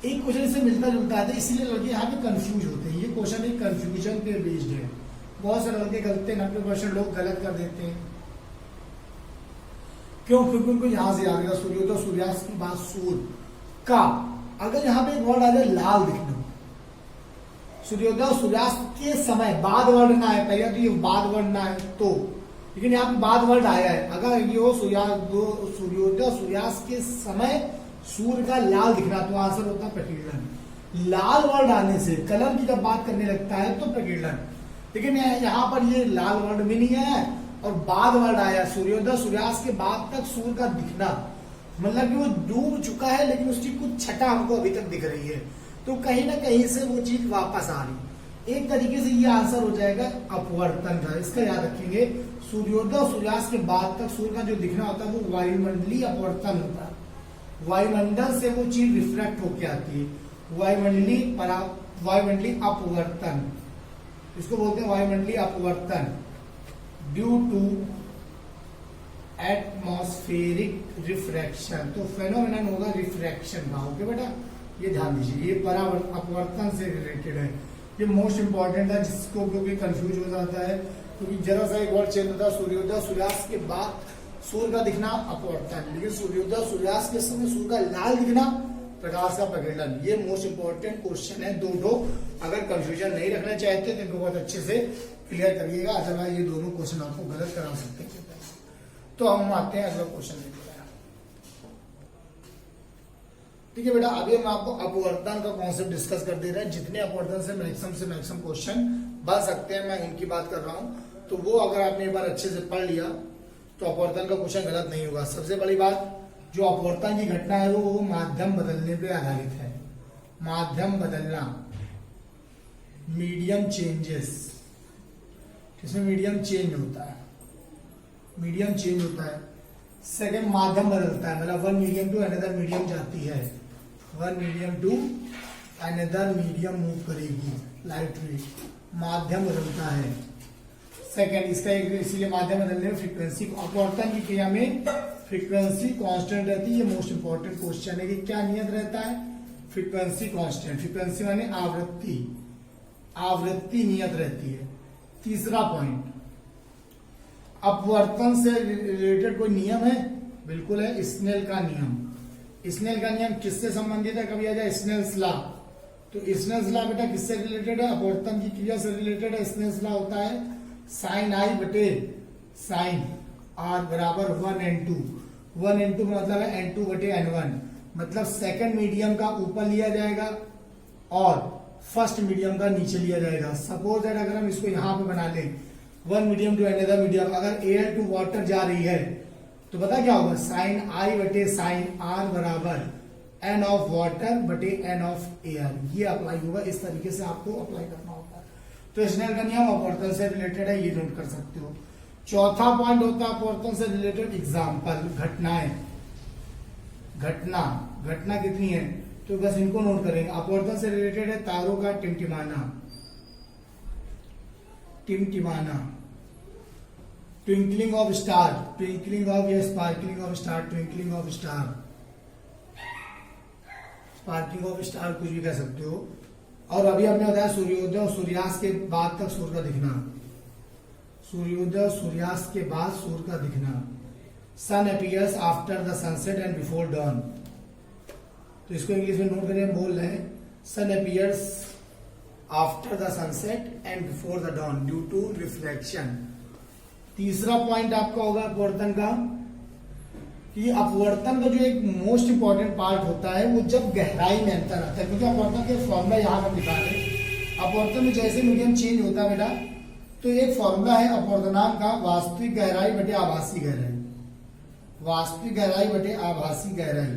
एक क्वेश्चन इससे मिलता जुलता है, इसीलिए लड़के यहाँ पे कंफ्यूज होते हैं। ये क्वेश्चन एक कंफ्यूजन पे बेस्ड है। बहुत सारे लड़के गलत, 90% लोग गलत कर देते हैं। क्यों? क्योंकि उनको यहां से आ गया सूर्योदय सूर्यास्त के बाद सूर्य का, अगर यहाँ पे एक वर्ड आ जाए लाल दिखना, सूर्योदय और सूर्यास्त के समय बाद वर्ड ना है, पहले तो ये बाद वर्ड ना है तो, लेकिन यहाँ पे बाद वर्ड आया है। अगर ये हो सूर्योदय और सूर्यास्त के समय सूर्य का लाल दिखना, तो आंसर होता है प्रकीर्णन। लाल वर्ड आने से कलर की जब बात करने लगता है तो प्रकीर्णन, लेकिन यहाँ पर ये लाल वर्ड भी नहीं है और बाद वर्ड आया, सूर्योदय सूर्यास्त के बाद तक सूर्य का दिखना, मतलब कि वो डूब चुका है लेकिन उसकी कुछ छटा हमको अभी तक दिख रही है, तो कहीं ना कहीं से वो चीज वापस आ रही। एक तरीके से ये आंसर हो जाएगा अपवर्तन का। इसका याद रखेंगे, सूर्योदय और सूर्यास्त के बाद तक सूर्य का जो दिखना होता है वो वायुमंडलीय अपवर्तन होता है। वायुमंडल से वो चीज रिफ्लेक्ट होके आती है, वायुमंडलीय अपवर्तन, इसको बोलते हैं वायुमंडलीय अपवर्तन, ड्यू टू एटमॉस्फेरिक रिफ्रैक्शन। तो फेनोमेनन होगा रिफ्रैक्शन का। ओके बेटा, ये ध्यान दीजिए, ये अपवर्तन से रिलेटेड है। ये मोस्ट इंपॉर्टेंट है, जिसको क्योंकि कंफ्यूज हो जाता है, क्योंकि जरा सा एक वर्ड चेंज होता है, सूर्योदय सूर्यास्त के बाद सूर्य का दिखना अपवर्तन, लेकिन सूर्योदय सूर्यास्त के समय सूर्य का लाल दिखना प्रकाश का प्रकीर्णन। ये मोस्ट इंपॉर्टेंट क्वेश्चन है दो। अगर कंफ्यूजन नहीं रखना चाहते तो इनको बहुत अच्छे से क्लियर करिएगा, अदरवाइज ये दोनों क्वेश्चन आपको गलत करा सकते हैं। तो हम आते हैं अगला क्वेश्चन देखते हैं। ठीक है बेटा, अभी हम आपको अपवर्तन का कॉन्सेप्ट डिस्कस कर दे रहे हैं। जितने अपवर्तन से मैक्सिमम क्वेश्चन बन सकते हैं, मैं उनकी बात कर रहा हूं। तो वो अगर आपने एक बार अच्छे से पढ़ लिया तो अपवर्तन का क्वेश्चन गलत नहीं होगा। सबसे बड़ी बात, जो अपवर्तन की घटना है वो माध्यम बदलने पे आधारित है। माध्यम बदलना, मीडियम चेंजेस, इसमें मीडियम चेंज होता है, मीडियम चेंज होता है। सेकेंड, माध्यम बदलता है, मतलब one medium to another medium जाती है, one medium to another medium move करेगी लाइट रे, माध्यम बदलता है। सेकेंड, इसका एक इसीलिए माध्यम बदलने में फ्रीक्वेंसी, अपवर्तन की क्रिया में फ्रीक्वेंसी कांस्टेंट रहती है। ये मोस्ट इंपॉर्टेंट क्वेश्चन है कि क्या नियत रहता है? फ्रीक्वेंसी कांस्टेंट, फ्रीक्वेंसी माने आवृत्ति, आवृत्ति नियत रहती है। तीसरा पॉइंट, अपवर्तन से रिलेटेड कोई नियम है? बिल्कुल है, स्नेल का नियम। स्नेल का नियम किससे संबंधित है? कभी आ जाए स्नेल्स लॉ, तो स्नेल्स लॉ बेटा किससे रिलेटेड है? अपवर्तन की क्रिया से रिलेटेड है। स्नेल्स लॉ होता है साइन आई बटे साइन आर बराबर 1n2। 1n2 मतलब है n2 बटे n1, मतलब सेकंड मीडियम का ऊपर लिया जाएगा और फर्स्ट मीडियम का नीचे लिया जाएगा। सपोज दैट अगर हम इसको यहां पे बना लें, one medium to another medium, अगर एयर टू वाटर जा रही है तो पता क्या होगा? साइन आई बटे साइन आर बराबर एन ऑफ वाटर बटे एन ऑफ एयर। ये अप्लाई होगा, इस तरीके से आपको अप्लाई करना होता है। तो स्नेल का नियम अपवर्तन से रिलेटेड है, ये नोट कर सकते हो। चौथा पॉइंट होता है अपवर्तन से रिलेटेड एग्जाम्पल, घटनाएं। घटना, घटना कितनी है? तो बस इनको नोट करेंगे। अपवर्तन से रिलेटेड है तारों का टिमटिमाना, टिमटिमाना, twinkling of star, twinkling of या sparkling of star, twinkling of star, sparking of star, कुछ भी कह सकते हो। और अभी हमने बताया सूर्योदय और सूर्यास्त के बाद तक सूर्य का दिखना, सूर्योदय और सूर्यास्त के बाद सूर्य का दिखना। Sun appears after the sunset and before dawn, तो इसको इंग्लिश में नोट करें, बोल रहे हैं sun appears after the sunset and before the dawn due to reflection. तीसरा पॉइंट आपका होगा अपवर्तन का, कि अपवर्तन का जो एक मोस्ट इंपॉर्टेंट पार्ट होता है वो जब गहराई में अंतर आता है, क्योंकि अपवर्तन के फॉर्मूला यहां हम दिखा रहे हैं। अपवर्तन में जैसे मीडियम चेंज होता है बेटा, तो एक फॉर्मूला है अपवर्तनांक का, वास्तविक गहराई बटे आभासी गहराई, वास्तविक गहराई बटे आभासी गहराई,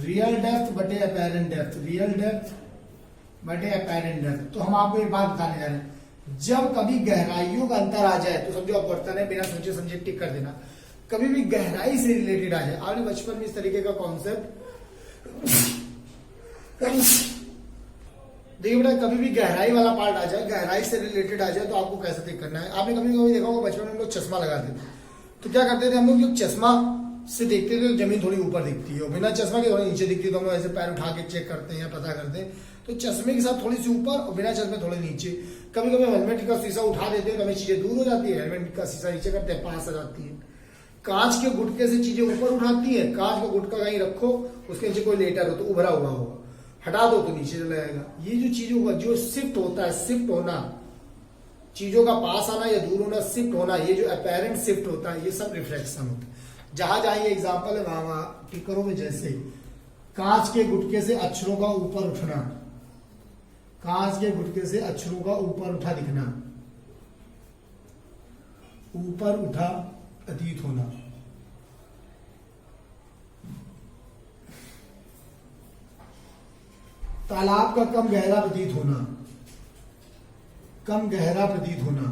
रियल डेप्थ बटे अपेरेंट डेप्थ, रियल डेप्थ बटे अपेरेंट डेप्थ। तो हम आपको एक बात बताने जा रहे हैं, जब कभी गहराइयों का अंतर आ जाए तो समझो अपवर्तन है, बिना सोचे समझे टिक कर देना। कभी भी गहराई से रिलेटेड आ जाए, आपने बचपन में इस तरीके का कॉन्सेप्ट देखिए बेटा, कभी भी गहराई वाला पार्ट आ जाए, गहराई से रिलेटेड आ जाए, तो आपको कैसे टिक करना है। आपने कभी कभी देखा होगा बचपन में हम लोग चश्मा लगाते थे, तो क्या करते थे हम लोग, जो चश्मा से देखते थे तो जमीन थोड़ी ऊपर दिखती है, बिना चश्मा के थोड़ी नीचे दिखती है, तो हम लोग ऐसे पैर उठा के चेक करते हैं, पता करते हैं। तो चश्मे के साथ थोड़ी सी ऊपर और बिना चश्मे थोड़े नीचे। कभी कभी हेलमेट का शीशा उठा देते हैं तो हमें चीजें दूर हो जाती है, हेलमेट का शीशा नीचे करते हैं, पास आ जाती है। कांच के गुटके से चीजें ऊपर उठाती है, कांच का गुटका कहीं रखो, उसके नीचे कोई लेटर हो तो उभरा हुआ होगा, हटा दो तो नीचे चला जाएगा। ये जो चीजों का जो शिफ्ट होता है, शिफ्ट होना, चीजों का पास आना या दूर होना, शिफ्ट होना, ये जो अपेरेंट शिफ्ट होता है, ये सब रिफ्लेक्शन होता है। जहां जहां ये एग्जाम्पल है वहां टिक करोगे। जैसे कांच के गुटके से अक्षरों का ऊपर उठना, कांच के गुटके से अक्षरों का ऊपर उठा दिखना, ऊपर उठा प्रतीत होना। तालाब का कम गहरा प्रतीत होना, कम गहरा प्रतीत होना।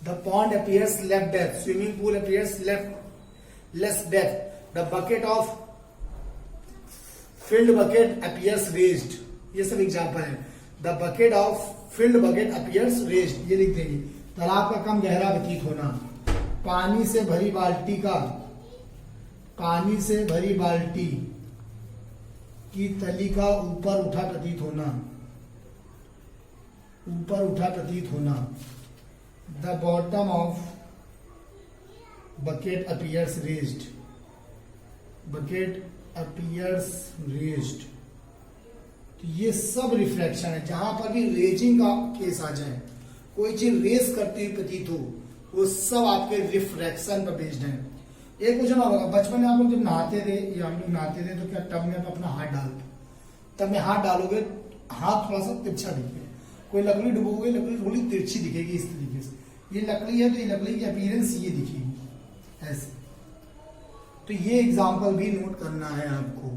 The pond appears less depth, swimming pool appears less depth. The bucket of field bucket appears raised. ये सब एग्जाम्पल है। The bucket of field bucket appears raised, ये लिख देंगे। तालाब का कम गहरा प्रतीत होना। पानी से भरी बाल्टी का, पानी से भरी बाल्टी की तली का ऊपर उठा प्रतीत होना, ऊपर उठा प्रतीत होना। The bottom of bucket appears raised, bucket appears raised. तो ये सब रिफ्लेक्शन है। जहां पर भी रेजिंग का केस आ जाए, कोई चीज रेस करती हुई प्रतीत हो, वो सब आपके रिफ्लेक्शन पर बेस्ड है। एक क्वेश्चन होगा, बचपन में आप लोग जब नहाते थे या हम लोग नहाते थे तो क्या टब में आप अपना हाथ डालते, तब में हाथ डालोगे हाथ थोड़ा सा तिरछा दिखेगा। कोई लकड़ी डुबोगे, लकड़ी थोड़ी तिरछी दिखेगी इस तरीके से। ये लकड़ी है तो ये लकड़ी की अपीयरेंस ये दिखेगी ऐसे। तो ये एग्जाम्पल भी नोट करना है आपको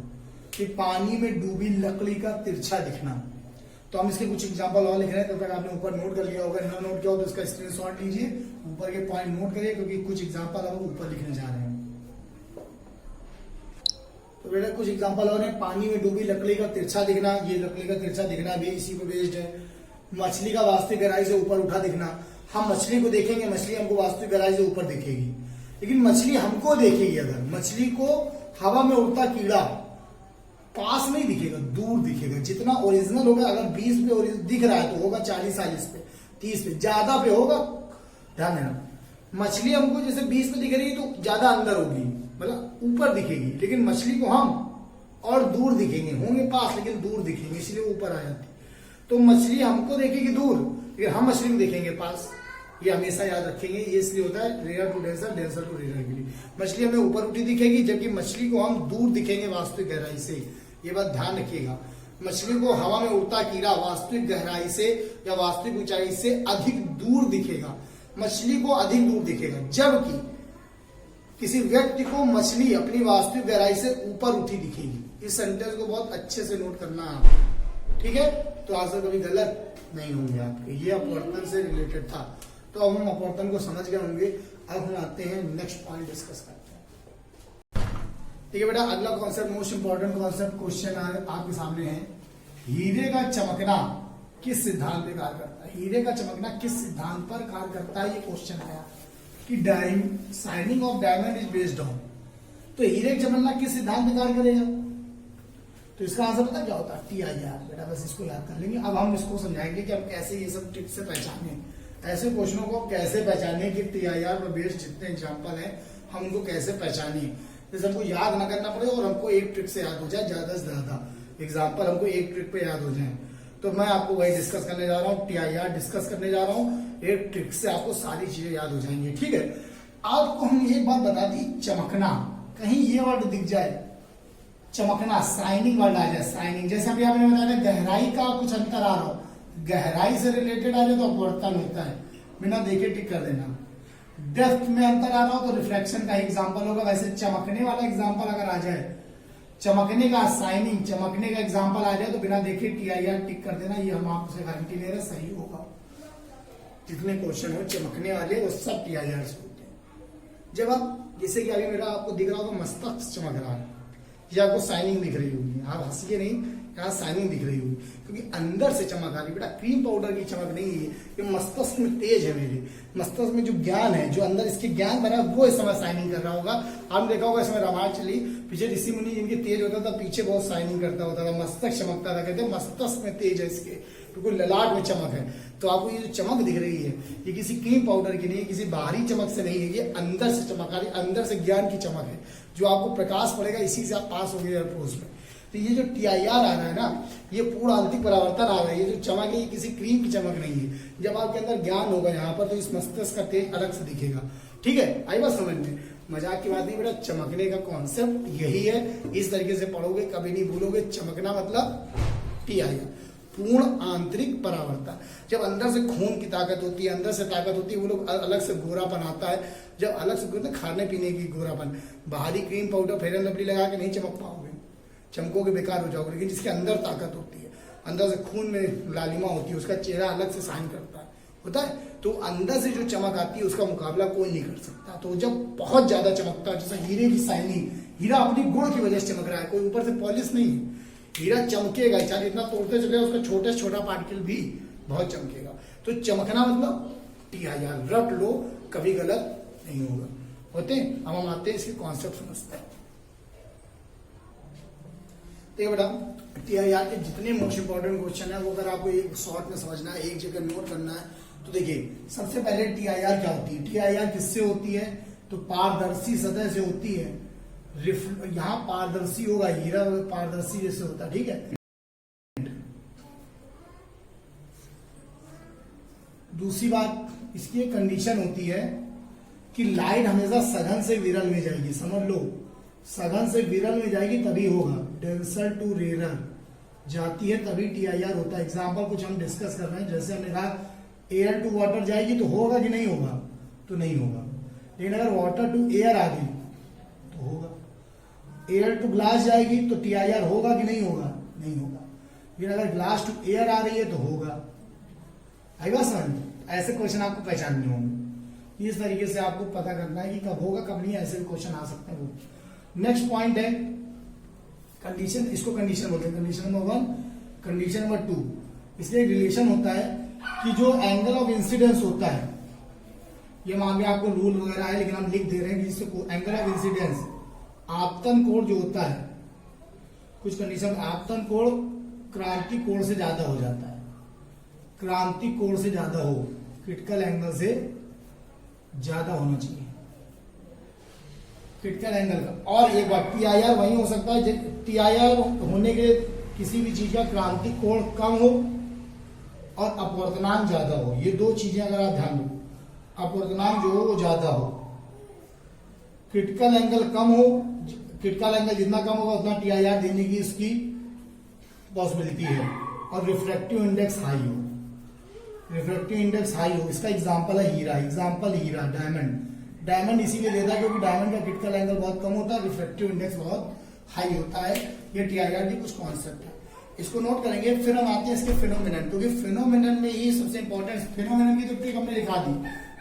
कि पानी में डूबी लकड़ी का तिरछा दिखना। तो हम इसके कुछ एग्जाम्पल और लिख रहे हैं, तब तक आपने ऊपर नोट कर लिया होगा। ना नोट किया हो तो इसका स्क्रीनशॉट लीजिए, ऊपर के पॉइंट नोट करिए, क्योंकि कुछ एग्जाम्पल हम ऊपर लिखने जा रहे हैं। तो बेटा कुछ एग्जाम्पल और है। पानी में डूबी लकड़ी का तिरछा दिखना, ये लकड़ी का तिरछा दिखना भी इसी पर बेस्ड है। मछली का वास्तविक गहराई से ऊपर उठा दिखना, हम मछली को देखेंगे, मछली हमको वास्तविक गहराई से ऊपर दिखेगी, लेकिन मछली हमको देखेगी। अगर मछली को हवा में उड़ता कीड़ा पास नहीं दिखेगा, दूर दिखेगा। जितना ओरिजिनल होगा, अगर 20 पे दिख रहा है तो होगा 40-40 पे, 30 पे, ज्यादा पे होगा। ध्यान देना, मछली हमको जैसे 20 पे दिख रही है तो ज्यादा अंदर होगी, मतलब ऊपर दिखेगी, लेकिन मछली को हम और दूर दिखेंगे, होंगे पास लेकिन दूर दिखेंगे, इसलिए ऊपर आ जाती। तो मछली हमको देखेगी दूर, लेकिन हम मछली को देखेंगे पास। ये हमेशा याद रखेंगे, ये इसलिए होता है rare to denser, denser to rare के लिए। मछली हमें ऊपर उठी दिखेगी, जबकि मछली को हम दूर दिखेंगे वास्तविक गहराई से। ये बात ध्यान रखिएगा। मछली को हवा में उड़ता कीड़ा वास्तविक गहराई से या वास्तविक ऊंचाई से अधिक दूर दिखेगा, मछली को अधिक दूर दिखेगा, जबकि किसी व्यक्ति को मछली अपनी वास्तविक गहराई से ऊपर उठी दिखेगी। इस सेंटेंस को बहुत अच्छे से नोट करना है आपको, ठीक है? तो आंसर कभी गलत नहीं होंगे आपके। ये अपवर्तन से रिलेटेड था। तो अब हम अपवर्तन को समझ गए होंगे। अब हम आते हैं नेक्स्ट पॉइंट डिस्कस करते हैं। ठीक है बेटा, अगला concept, most important concept question आपके सामने है। हीरे का चमकना किस सिद्धांत पर कार्य करता है? हीरे का चमकना किस सिद्धांत पर कार्य करता है, ये क्वेश्चन आया कि shining of diamond is based on. तो हीरे का चमकना किस सिद्धांत पर कार्य करेगा? तो इसका आंसर पता क्या होता है? TIR। बेटा बस इसको याद कर लेंगे। अब हम इसको समझाएंगे कि हम कैसे ये सब ट्रिक से पहचाने, ऐसे क्वेश्चनों को कैसे पहचाने कि TIR पर बेस्ड जितने एग्जाम्पल हैं हम उनको कैसे पहचाने, जैसे हमको याद ना करना पड़े और हमको एक ट्रिक से याद हो जाए, ज्यादा से ज्यादा एग्जाम्पल हमको एक ट्रिक पे याद हो जाए। तो मैं आपको वही डिस्कस करने जा रहा हूँ, TIR डिस्कस करने जा रहा हूँ। एक ट्रिक से आपको सारी चीजें याद हो जाएंगी। ठीक है, आपको हम एक बात बता दी, चमकना, कहीं ये वर्ड दिख जाए चमकना, शाइनिंग वर्ड आ जाए, शाइनिंग, जैसे अभी आपने बताया गहराई का कुछ अंतर आ रहा हो, गहराई से रिलेटेड आ जाए तो अपवर्तन होता है, बिना देखे टिक कर देना। डेप्थ में अंतर आ रहा हो तो रिफ्लेक्शन का एग्जांपल होगा। वैसे चमकने वाला एग्जांपल अगर आ जाए, चमकने का, शाइनिंग, चमकने का एग्जांपल आ जाए तो बिना देखे TIR टिक कर देना। ये हम आपसे गारंटी ले रहे हैं सही होगा। जितने क्वेश्चन हो चमकने वाले वो सब TIR से होते हैं। जब आप, जैसे कि अभी मेरा आपको दिख रहा होगा मस्तक चमक रहा है, ये आपको शाइनिंग दिख रही होगी, आप हंसिए नहीं, यहाँ शाइनिंग दिख रही होगी क्योंकि अंदर से चमक आ रही। बेटा क्रीम पाउडर की चमक नहीं है, ये मस्तिष्क में तेज है, मेरे मस्तिष्क में जो ज्ञान है, जो अंदर इसके ज्ञान बना वो इस समय शाइनिंग कर रहा होगा। आपने देखा होगा इसमें रामायण चली, पीछे ऋषि मुनि जिनके तेज होता था पीछे बहुत शाइनिंग करता होता था, मस्तक चमकता था, कहते मस्तिष्क में तेज है इसके, बिल्कुल ललाट में चमक है। तो आपको ये जो चमक दिख रही है ये किसी क्रीम पाउडर की नहीं है, किसी बाहरी चमक से नहीं है, ये अंदर से चमक आ रही, अंदर से ज्ञान की चमक है, जो आपको प्रकाश पड़ेगा, इसी से आप पास हो गए एयरफोर्स में। तो ये जो TIR आ रहा है ना, ये पूर्ण आंतरिक परावर्तन आ रहा है, ये जो चमक है ये किसी क्रीम की चमक नहीं है। जब आपके अंदर ज्ञान होगा यहाँ पर तो इस मस्तिष्क का तेज अलग से दिखेगा। ठीक है, आई बात समझ में? मजाक की बात नहीं बेटा, चमकने का कॉन्सेप्ट यही है, इस तरीके से पढ़ोगे कभी नहीं भूलोगे। चमकना मतलब TIR, पूर्ण आंतरिक परावर्तन। जब अंदर से खून की ताकत होती है, अंदर से ताकत होती है, वो लोग अलग से गोरापन आता है। जब अलग से खाने पीने की गोरापन, बाहरी cream powder fair and lovely लगा के नहीं चमक पाओगे, चमकोगे बेकार हो जाओगे। लेकिन जिसके अंदर ताकत होती है, अंदर से खून में लालिमा होती है, उसका चेहरा अलग से शाइन करता है, होता है। तो अंदर से जो चमक आती है उसका मुकाबला कोई नहीं कर सकता। तो जब बहुत ज्यादा चमकता है, जैसे हीरे की शाइनिंग, हीरा अपनी गुण की वजह से चमक रहा है, कोई ऊपर से पॉलिश नहीं है, हीरा चमकेगा, चाहे इतना तोड़ते चले उसका छोटे से छोटा पार्टिकल भी बहुत चमकेगा। तो चमकना मतलब TIR, रट लो, कभी गलत नहीं होगा। होते हैं, अब हम आते हैं इसके कॉन्सेप्ट समझते हैं। देखिए बेटा, TIR के जितने मोस्ट इंपॉर्टेंट क्वेश्चन है वो अगर आपको एक शॉर्ट में समझना है, एक जगह नोट करना है, तो देखिए सबसे पहले TIR क्या होती है? TIR किससे होती है? तो पारदर्शी सतह से होती है। यहाँ पारदर्शी होगा, हीरा पारदर्शी जैसे होता है, ठीक है। दूसरी बात, इसकी एक कंडीशन होती है कि लाइट हमेशा सघन से विरल में जाएगी, समझ लो, सघन से विरल में जाएगी तभी होगा। डेंसर टू रेरर जाती है तभी TIR होता है। एग्जाम्पल कुछ हम डिस्कस कर रहे हैं, जैसे हमने कहा एयर टू वाटर जाएगी तो होगा कि नहीं होगा? तो नहीं होगा। लेकिन अगर वाटर टू एयर आ गई तो होगा। एयर टू ग्लास जाएगी तो TIR होगा कि नहीं होगा? नहीं होगा। लेकिन अगर ग्लास टू एयर आ रही है तो होगा। आएगा समझ? ऐसे क्वेश्चन आपको पहचानने होंगे। इस तरीके से आपको पता करना है कि कब होगा कब नहीं, ऐसे भी क्वेश्चन आ सकते हैं। वो नेक्स्ट पॉइंट है कंडीशन, इसको कंडीशन बोलते हैं। कंडीशन नंबर 1, कंडीशन नंबर 2, इसलिए रिलेशन होता है कि जो एंगल ऑफ इंसिडेंस होता है, ये मान लिया आपको रूल वगैरह है लेकिन हम लिख दे रहे हैं कि जिससे एंगल ऑफ इंसिडेंस, आपतन कोण जो होता है, कुछ कंडीशन आपतन कोण क्रांति कोण से ज्यादा हो जाता है, क्रांति कोण से ज्यादा हो, क्रिटिकल एंगल से ज्यादा होना चाहिए, क्रिटिकल एंगल का। और एक बात, TIR वही हो सकता है, TIR होने के किसी भी चीज का क्रांति कोण कम हो और अपवर्तनांक ज्यादा हो। ये दो चीजें अगर आप ध्यान दो, अपवर्तनांक जो हो वो ज्यादा हो, क्रिटिकल एंगल कम हो, क्रिटिकल एंगल जितना कम होगा उतना TIR देने की इसकी पॉसिबिलिटी है, और रिफ्रैक्टिव इंडेक्स हाई हो, रिफ्रैक्टिव इंडेक्स हाई हो। इसका एग्जांपल है हीरा, एग्जांपल हीरा, डायमंड। डायमंड इसीलिए देता है क्योंकि डायमंड का क्रिटिकल एंगल बहुत कम होता है, रिफ्रैक्टिव इंडेक्स बहुत हाई होता है। ये TIR की कुछ कॉन्सेप्ट है, इसको नोट करेंगे। फिर हम आते हैं इसके फिनोमिनन, क्योंकि फिनोमिनन में ही सबसे इंपॉर्टेंट, फिनोमिनन की तो ट्रिक हमने लिखा दी,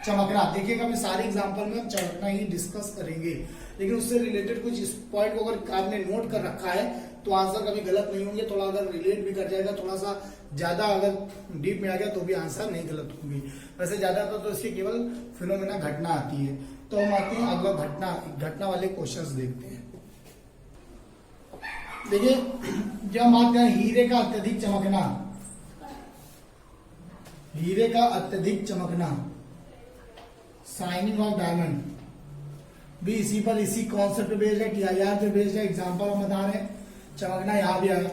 चमकना। देखिएगा अभी सारे एग्जांपल में हम चमकना ही डिस्कस करेंगे, लेकिन उससे रिलेटेड कुछ इस पॉइंट को अगर आपने नोट कर रखा है तो आंसर कभी गलत नहीं होंगे। थोड़ा अगर रिलेट भी कर जाएगा, थोड़ा सा ज्यादा अगर डीप में आ गया तो भी आंसर नहीं गलत होंगे। वैसे ज्यादातर तो इसकी केवल फिनोमेना घटना आती है। तो हम आते हैं अगला घटना वाले क्वेश्चंस देखते हैं। देखिए जब हम आते हैं हीरे का अत्यधिक चमकना, हीरे का अत्यधिक चमकना, शाइनिंग ऑफ डायमंड भी इसी पर, इसी कॉन्सेप्ट पे बेस्ड है, टीआईआर पे बेस्ड है। एग्जांपल हम बता रहे हैं, चमकना यहां भी आया।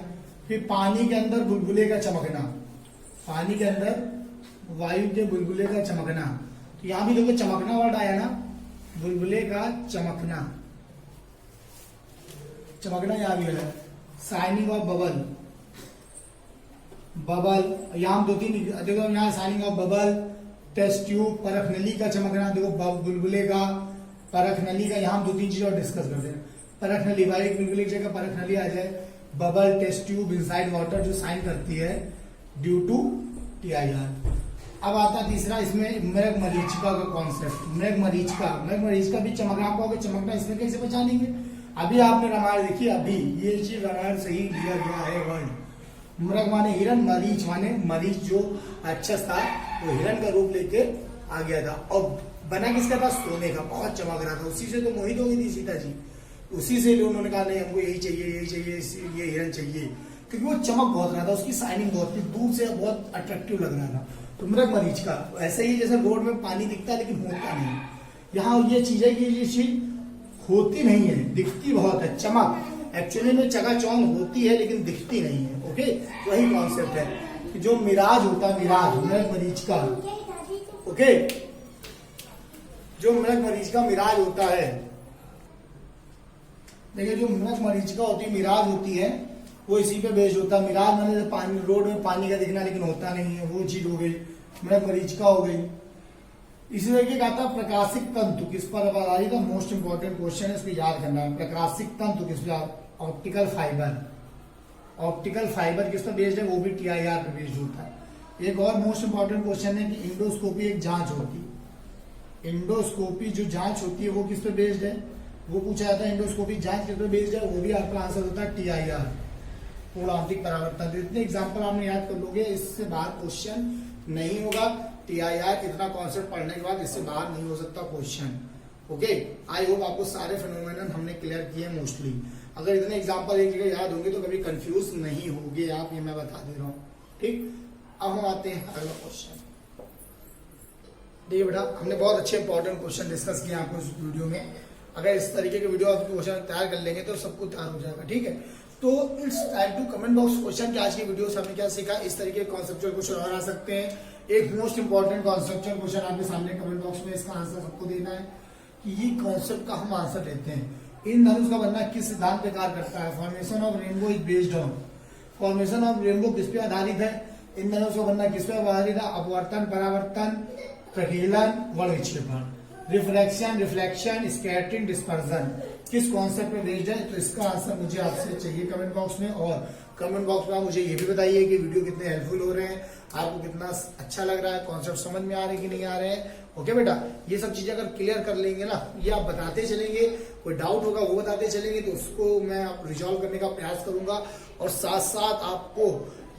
फिर पानी के अंदर बुलबुले का चमकना, पानी के अंदर वायु के बुलबुले का चमकना। तो यहां भी देखो चमकना वर्ड आया ना, बुलबुले का चमकना, चमकना यहां भी है। शाइनिंग ऑफ बबल, बबल यहां दो तीन देखो, यहां shining of bubble, test tube, परख नली का चमकना, देखो बुलबुले का, परख नली का। यहां दो तीन चीज और डिस्कस करते हैं। परख नली, वायु बुलबुले की जगह परख नली आ जाए। Bubble, test tube, inside water जो साइन करती है ड्यू टू टीआईआर। अब आता तीसरा इसमें मृग मरीचिका का कॉन्सेप्ट। मृग मरीचिका भी चमकना, आपको चमकना इसमें कैसे पहचानेंगे? अभी आपने रामायण देखी, अभी ये चीज रामायण से ही लिया गया है वर्ड। मृग माने हिरण, मरीच माने मरीच जो राक्षस था वो हिरण का रूप लेके आ गया था, और बना किसके पास? सोने का, बहुत चमक रहा था। उसी से तो मोहित हो गई थी सीता जी, उसी से उन्होंने कहा नहीं हमको यही चाहिए, यही चाहिए, ये हिरण चाहिए, क्योंकि वो चमक बहुत रहा था, उसकी शाइनिंग बहुत थी, दूर से बहुत अट्रैक्टिव लग रहा था। तो मृग मरीचिका ऐसे ही जैसे रोड में पानी दिखता है लेकिन होता नहीं, यहाँ ये चीज है कि ये चीज होती नहीं है, दिखती बहुत है। चमक एक्चुअली में चकाचौंध होती है लेकिन दिखती नहीं है। ओके, वही कॉन्सेप्ट है कि जो मिराज होता है, मिराज मृग मरीचिका। ओके, जो मृग मरीचिका मिराज होता है, देखिए जो मृग मरीचिका होती है, मिराज होती है, वो इसी पे बेस्ड होता है। मिराज माने पानी, रोड में पानी का दिखना लेकिन होता नहीं है, वो चीज हो गई, मृग मरीचिका हो गई। इसी तरीके का आता प्रकाशिक तंतु किस पर आधारित है? मोस्ट इंपॉर्टेंट क्वेश्चन है, इसको याद करना है। प्रकाशिक तंतु किस पर? Optical fibre. ऑप्टिकल फाइबर किस पर बेस्ड है? वो भी टीआईआर पर बेस्ड होता है। एक और मोस्ट इंपॉर्टेंट क्वेश्चन है कि इंडोस्कोपी एक जांच होती है। इंडोस्कोपी जो जांच होती है वो किस पर बेस्ड है? वो पूछा जाता है इंडोस्कोपी जांच किस पर बेस्ड है? वो भी आपका आंसर होता है टीआईआर, पूर्णांतिक परावर्तन। तो इतने एग्जाम्पल आपने याद कर लोगे, इससे बाहर क्वेश्चन नहीं होगा। टीआईआर इतना कॉन्सेप्ट पढ़ने के बाद इससे बाहर नहीं हो सकता क्वेश्चन। ओके, आई होप आपको सारे फिनोमेनन हमने क्लियर किए मोस्टली। अगर इतने एग्जाम्पल एक जगह याद होंगे तो कभी कंफ्यूज नहीं होगे आप, ये मैं बता दे रहा हूँ। ठीक, अब हम आते हैं अगला क्वेश्चन। देखिए बेटा, हमने बहुत अच्छे इंपॉर्टेंट क्वेश्चन डिस्कस किए आपको इस वीडियो में। अगर इस तरीके के वीडियो आप क्वेश्चन तैयार कर लेंगे तो सब कुछ तैयार हो जाएगा। ठीक है, तो it's time to comment box question कि आज की वीडियो से हमने क्या सीखा। इस तरीके के कॉन्सेप्चुअल क्वेश्चन और आ सकते हैं। एक मोस्ट इंपॉर्टेंट कॉन्सेप्चुअल क्वेश्चन आपके सामने कमेंट बॉक्स में, इसका आंसर सबको देना है कि ये कॉन्सेप्ट का हम आंसर देते हैं। इन धनुष का बनना किस सिद्धांत पे कार्य करता है? Formation of rainbow is based on. Formation of rainbow किस पे आधारित है? इन धनुष का बनना किस पे आधारित है? अपवर्तन, परावर्तन, प्रकीर्णन, वर्णविक्षेपण, रिफ्रैक्शन, रिफ्लेक्शन, स्कैटरिंग, डिस्पर्जन, किस कॉन्सेप्ट पे बेस्ड है? तो इसका आंसर मुझे आपसे चाहिए कमेंट बॉक्स में। और कमेंट बॉक्स में आप मुझे ये भी बताइए कि वीडियो कितने हेल्पफुल हो रहे हैं, आपको कितना अच्छा लग रहा है, कॉन्सेप्ट समझ में आ रहे हैं कि नहीं आ रहे हैं। ओके बेटा, ये सब चीजें अगर क्लियर कर लेंगे ना, ये आप बताते चलेंगे, कोई डाउट होगा वो बताते चलेंगे, तो उसको मैं रिजॉल्व करने का प्रयास करूंगा। और साथ साथ आपको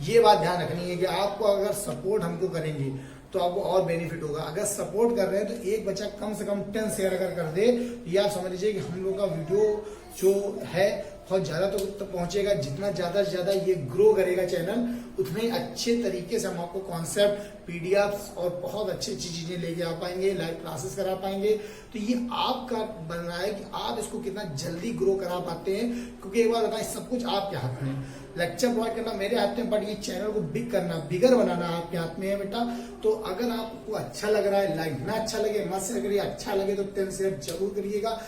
ये बात ध्यान रखनी है कि आपको अगर सपोर्ट हमको करेंगे तो आपको और बेनिफिट होगा। अगर सपोर्ट कर रहे हैं तो एक बच्चा कम से कम 10 शेयर अगर कर दे, ये आप समझ लीजिए कि हम लोग का वीडियो जो है बहुत ज्यादा तो पहुंचेगा। जितना ज्यादा से ज्यादा ये ग्रो करेगा चैनल, उतने ही अच्छे तरीके से हम आपको कॉन्सेप्ट, पीडीएफ और बहुत अच्छी अच्छी चीजें लेके आ पाएंगे, लाइव क्लासेस करा पाएंगे। तो ये आपका बन रहा है कि आप इसको कितना जल्दी ग्रो करा पाते हैं, क्योंकि एक बार बताएं, सब कुछ आपके हाथ में है। लेक्चर प्रोवाइड करना मेरे हाथ में, बट ये चैनल को बिग करना, बिगर बनाना आपके हाथ में है बेटा। तो अगर आपको अच्छा लग रहा है, लाइक ना अच्छा लगे मत शेयर करिए, अच्छा लगे तो 10 शेयर जरूर करिएगा।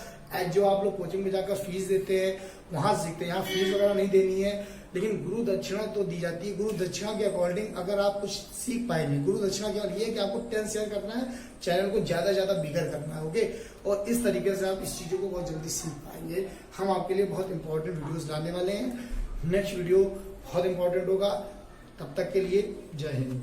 जो आप लोग कोचिंग में जाकर फीस देते हैं वहां सीखते हैं, यहाँ फीस वगैरह नहीं देनी है, लेकिन गुरु दक्षिणा तो दी जाती है। गुरु दक्षिणा के अकॉर्डिंग अगर आप कुछ सीख पाएंगे, गुरु दक्षिणा के लिए कि आपको 10 शेयर करना है, चैनल को ज्यादा ज्यादा बिगर करना है। ओके, और इस तरीके से आप इस चीजों को बहुत जल्दी सीख पाएंगे। हम आपके लिए बहुत इंपॉर्टेंट वीडियोस लाने वाले हैं। नेक्स्ट वीडियो बहुत इंपॉर्टेंट होगा, तब तक के लिए जय हिंद।